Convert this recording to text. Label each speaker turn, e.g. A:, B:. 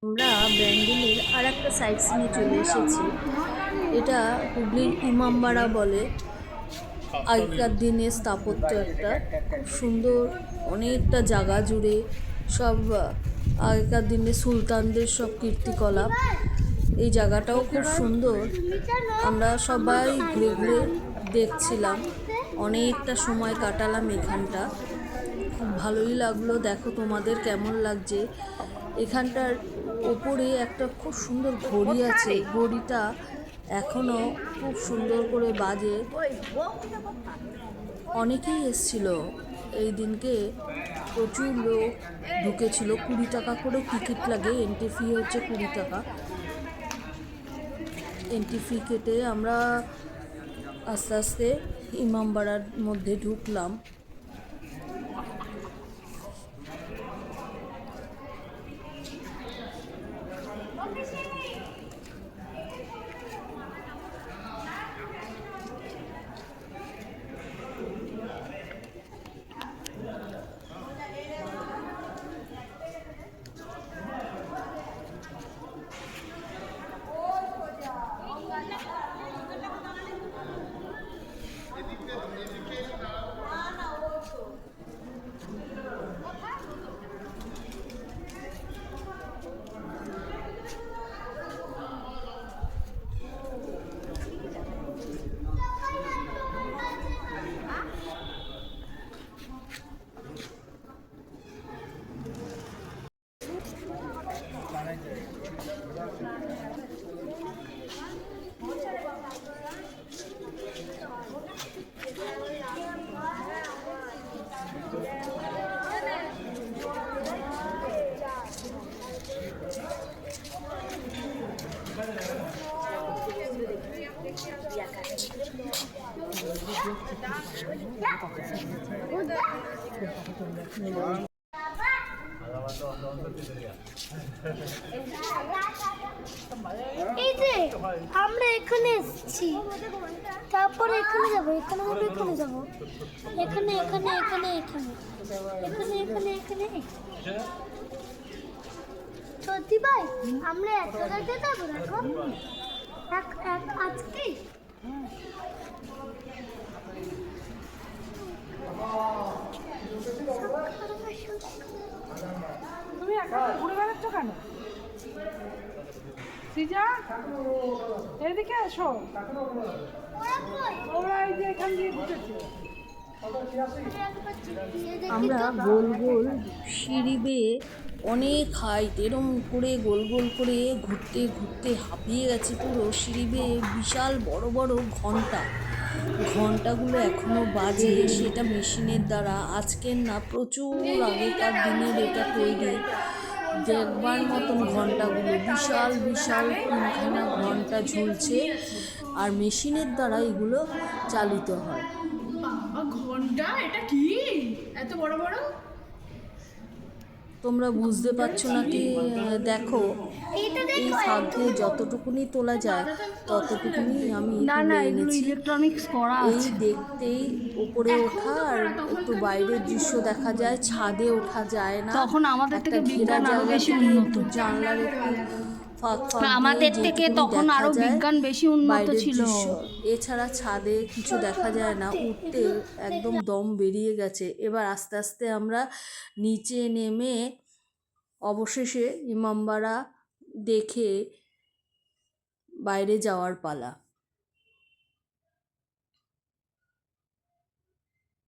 A: আমরা ব্যান্ডেলের আর একটা সাইট সিনে চলে এসেছি। এটা হুগলির ইমামবাড়া বলে। আগেকার দিনের স্থাপত্য একটা খুব সুন্দর, অনেকটা জায়গা জুড়ে সব আগেকার দিনে সুলতানদের সব কীর্তিকলাপ। এই জায়গাটাও খুব সুন্দর। আমরা সবাই ঘুরে ঘুরে দেখছিলাম, অনেকটা সময় কাটালাম এখানটা। খুব ভালোই লাগলো। দেখো তোমাদের কেমন লাগছে। এখানটার ওপরে একটা খুব সুন্দর ঘড়ি আছে, ঘড়িটা এখনো খুব সুন্দর করে বাজে। অনেকেই এসছিল এই দিনকে, প্রচুর লোক ঢুকেছিল। 20 টাকা করে টিকিট লাগে, এন্ট্রি ফি হচ্ছে 20 টাকা। এন্ট্রি ফি কেটে আমরা আস্তে আস্তে ইমামবাড়ার মধ্যে ঢুকলাম।
B: এই যে আমরা এখানে এসেছি, তারপরে এখানে যাবো, এখানে যাবো, এখানে যাবো, এখানে এখানে এখানে এখানে এখানে এখানে এখানে সত্যি ভাই আমরা এক জায়গাতে যাবো। দেখো আজকে
C: তুমি একা ঘুরে বেড়াচ্ছ কেন? সিজা এদিকে এসো, ওরা এই যে এখান দিয়ে ঢুকেছে।
A: আমরা গোল গোল সিঁড়ি বেয়ে অনেক হাইট, এরম করে গোল গোল করে ঘুরতে ঘুরতে হাঁপিয়ে গেছি পুরো। সিঁড়ি বেয়ে বিশাল বড় বড় ঘন্টাগুলো এখনো বাজে, সেটা মেশিনের দ্বারা। আজকের না, প্রচুর আগেকার দিনের এটা তৈরি। দেখবার মতন ঘন্টাগুলো, বিশাল বিশাল 3খানা ঘন্টা ঝুলছে, আর মেশিনের দ্বারা এগুলো চালিত হয়।
C: ঘন্টা, এটা কি এত বড় বড়?
A: তোমরা বুঝতে পারছো নাকি? দেখো, এই ফাঁকে যতটুকুনি তোলা যায় ততটুকুনি আমি তুলে এনেছি।
C: ইলেকট্রনিক্স করা
A: এই দেখতেই উপরে ওঠা আর একটু বাইরের দৃশ্য দেখা যায়। ছাদে ওঠা যায় না,
C: তখন আমাদের থেকে বিজ্ঞান আরো বেশি উন্নত।
A: জানলার একটু ফাঁক
C: আমাদের থেকে তখন আরো বিজ্ঞান বেশি উন্নত ছিল।
A: এছাড়া ছাদে কিছু দেখা যায় না, উঠতে একদম দম বেরিয়ে গেছে। এবার আস্তে আস্তে আমরা নিচে নেমে অবশেষে ইমামবাড়া দেখে বাইরে যাওয়ার পালা।